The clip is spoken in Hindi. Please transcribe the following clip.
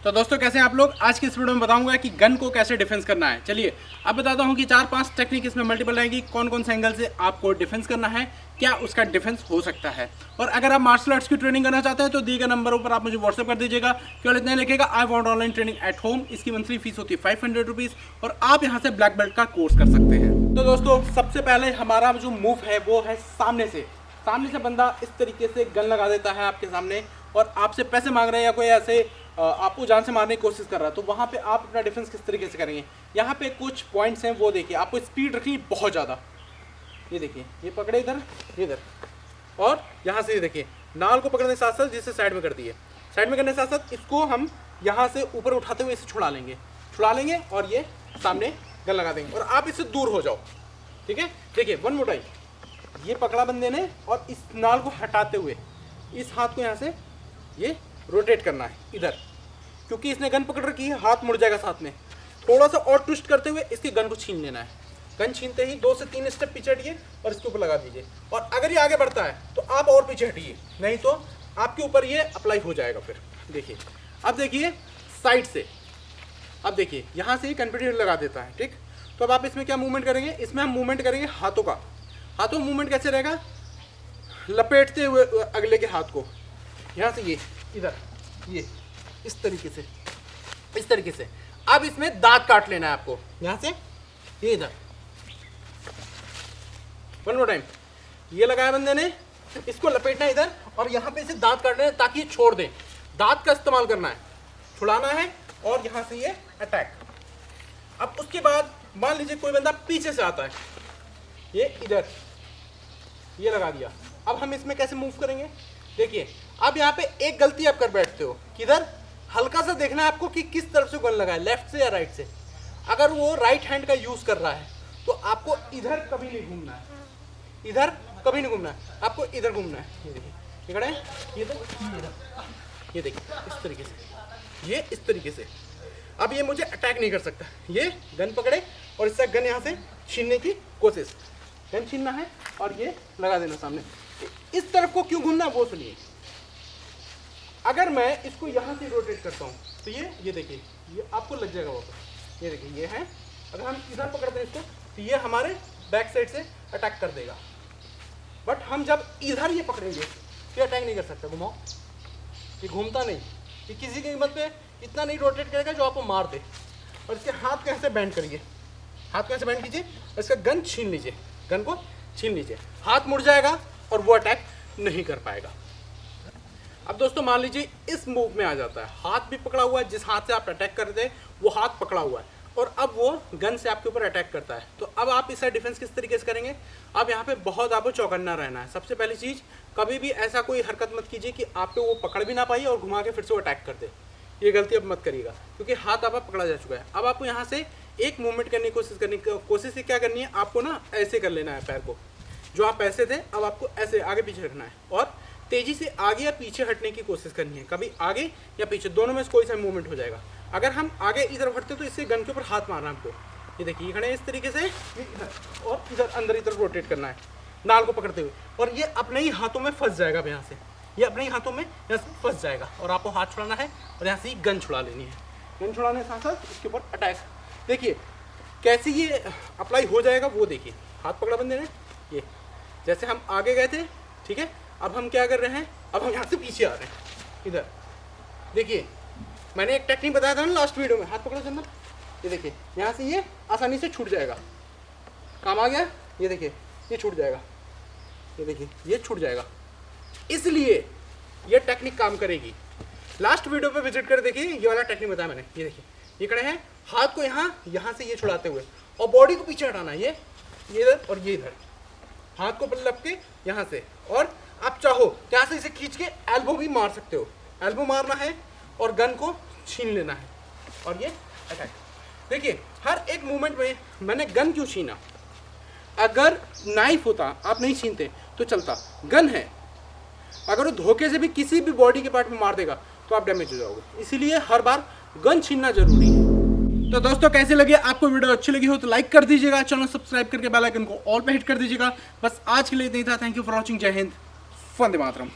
तो दोस्तों कैसे हैं आप लोग। आज की इस वीडियो में बताऊंगा कि गन को कैसे डिफेंस करना है। चलिए अब बताता हूं कि 4-5 टेक्निक इसमें मल्टीपल रहेगी, कौन कौन से एंगल से आपको डिफेंस करना है, क्या उसका डिफेंस हो सकता है। और अगर आप मार्शल आर्ट्स की ट्रेनिंग करना चाहते हैं तो दिए गए नंबरों पर आप मुझे व्हाट्सएप कर दीजिएगा। केवल इतना लिखेगा I want online training at home. इसकी मंथली फीस होती है 500 रुपीज़ और आप यहाँ से ब्लैक बेल्ट का कोर्स कर सकते हैं। तो दोस्तों सबसे पहले हमारा जो मूव है वो है सामने से बंदा इस तरीके से गन लगा देता है आपके सामने और आपसे पैसे मांग रहे हैं या कोई ऐसे आपको जान से मारने की कोशिश कर रहा है, तो वहाँ पे आप अपना डिफेंस किस तरीके से करेंगे। यहाँ पे कुछ पॉइंट्स हैं वो देखिए, आपको स्पीड रखनी है बहुत ज़्यादा। ये देखिए, ये पकड़े इधर और यहाँ से ये देखिए नाल को पकड़ने के साथ साथ जिससे साइड में कर दिए, साइड में करने के साथ साथ इसको हम यहाँ से ऊपर उठाते हुए इसे छुड़ा लेंगे और ये सामने गन लगा देंगे और आप इससे दूर हो जाओ। ठीक है, देखिए वन मोर टाइम, ये पकड़ा बंदे ने और इस नाल को हटाते हुए इस हाथ को यहाँ से ये रोटेट करना है इधर, क्योंकि इसने गन पकड़ रखी है, हाथ मुड़ जाएगा साथ में। थोड़ा सा और ट्विस्ट करते हुए इसकी गन को छीन लेना है। गन छीनते ही 2 से 3 स्टेप पीछे हटिए और इसके ऊपर लगा दीजिए। और अगर ये आगे बढ़ता है तो आप और पीछे हटिए, नहीं तो आपके ऊपर ये अप्लाई हो जाएगा। फिर देखिए, अब देखिए साइड से, अब देखिए यहाँ से ही कंप्यूटर लगा देता है। ठीक, तो अब आप इसमें क्या मूवमेंट करेंगे, इसमें हम मूवमेंट करेंगे हाथों का। हाथों मूवमेंट कैसे रहेगा, लपेटते हुए अगले के हाथ को यहाँ से ये इधर, ये इस तरीके से। अब इसमें दांत काट लेना है आपको, यहाँ से ये इधर। वन मोर टाइम, ये लगाया बंदे ने, इसको लपेटना है इधर और यहाँ पे इसे दांत काटना है ताकि ये छोड़ दे। दांत का इस्तेमाल करना है, छुड़ाना है और यहाँ से ये अटैक। अब उसके बाद मान लीजिए कोई बंदा पीछे से आता है, ये इधर ये लगा दिया। अब हम इसमें कैसे मूव करेंगे, देखिए अब यहाँ पे एक गलती आप कर बैठते हो, किधर हल्का सा देखना है आपको कि किस तरफ से गन लगा है, लेफ्ट से या राइट से। अगर वो राइट हैंड का यूज कर रहा है तो आपको इधर कभी नहीं घूमना है, इधर कभी नहीं घूमना है, आपको इधर घूमना है। ये देखिए, ये खड़ा है, ये देखिए इस तरीके से, ये इस तरीके से। अब ये मुझे अटैक नहीं कर सकता, ये गन पकड़े और इससे गन यहाँ से छीनने की कोशिश, गन छीनना है और ये लगा देना सामने। इस तरफ को क्यों घूमना है वो सुनिए। अगर मैं इसको यहाँ से रोटेट करता हूँ तो ये देखिए, ये आपको लग जाएगा वापस। ये देखिए ये है, अगर हम इधर पकड़ते हैं इसको तो ये हमारे बैक साइड से अटैक कर देगा। बट हम जब इधर ये पकड़ेंगे तो अटैक नहीं कर सकता। घुमाओ, ये घूमता नहीं, ये किसी की हिम्मत पे इतना नहीं रोटेट करेगा जो आपको मार दे। और इसके हाथ को ऐसे बैंड करिए, हाथ को ऐसे बैंड कीजिए और इसका गन छीन लीजिए, गन को छीन लीजिए, हाथ मुड़ जाएगा और वो अटैक नहीं कर पाएगा। अब दोस्तों मान लीजिए इस मूव में आ जाता है, हाथ भी पकड़ा हुआ है, जिस हाथ से आप अटैक कर रहे थे वो हाथ पकड़ा हुआ है और अब वो गन से आपके ऊपर अटैक करता है। तो अब आप इसका डिफेंस किस तरीके से करेंगे। अब यहाँ पे बहुत आपको चौकन्ना रहना है। सबसे पहली चीज़, कभी भी ऐसा कोई हरकत मत कीजिए कि आप पे वो पकड़ भी ना पाइए और घुमा के फिर से वो अटैक कर दे। ये गलती अब मत करिएगा, क्योंकि हाथ आपका पकड़ा जा चुका है। अब आपको यहाँ से एक मूवमेंट करने की कोशिश क्या करनी है, आपको ना ऐसे कर लेना है पैर को, जो आप ऐसे थे अब आपको ऐसे आगे पीछे रखना है और तेजी से आगे या पीछे हटने की कोशिश करनी है। कभी आगे या पीछे, दोनों में से कोई सा मूवमेंट हो जाएगा। अगर हम आगे इधर हटते तो इससे गन के ऊपर हाथ मारना है हमको। ये देखिए, ये खड़े इस तरीके से और इधर अंदर इधर रोटेट करना है नाल को पकड़ते हुए, और ये अपने ही हाथों में फंस जाएगा। यहाँ से ये अपने ही हाथों में यहाँ से फंस जाएगा और आपको हाथ छुड़ाना है और यहाँ से ही गन छुड़ा लेनी है। गन छुड़ाने के साथ साथ इसके ऊपर अटैक। देखिए कैसे ये अप्लाई हो जाएगा वो देखिए। हाथ पकड़ा बंदे ने, ये जैसे हम आगे गए थे, ठीक है। अब हम क्या कर रहे हैं, अब हम यहाँ से पीछे आ रहे हैं इधर। देखिए मैंने एक टेक्निक बताया था ना लास्ट वीडियो में, हाथ पकड़ो चंदन। ये देखिए यहाँ से ये आसानी से छूट जाएगा, काम आ गया। ये देखिए ये छूट जाएगा, ये देखिए ये छूट जाएगा। इसलिए ये टेक्निक काम करेगी। लास्ट वीडियो पे विजिट कर देखिए, ये वाला टेक्निक बताया मैंने। ये देखिए ये खड़े हैं, हाथ को यहाँ से ये छुड़ाते हुए और बॉडी को पीछे हटाना है, ये इधर और ये इधर, हाथ को लप के यहाँ से। और आप चाहो यहाँ से इसे खींच के एल्बो भी मार सकते हो, एल्बो मारना है और गन को छीन लेना है और ये अटैक। देखिए हर एक मूवमेंट में मैंने गन क्यों छीना, अगर नाइफ होता आप नहीं छीनते तो चलता। गन है, अगर वो धोखे से भी किसी भी बॉडी के पार्ट में मार देगा तो आप डैमेज हो जाओगे, इसीलिए हर बार गन छीनना जरूरी है। तो दोस्तों कैसे लगे आपको वीडियो, अच्छी लगी हो तो लाइक कर दीजिएगा, चैनल सब्सक्राइब करके बेल आइकन को ऑल पे हिट कर दीजिएगा। बस आज के लिए इतना ही था। Thank you for watching. जय हिंद, वंदे मातरम।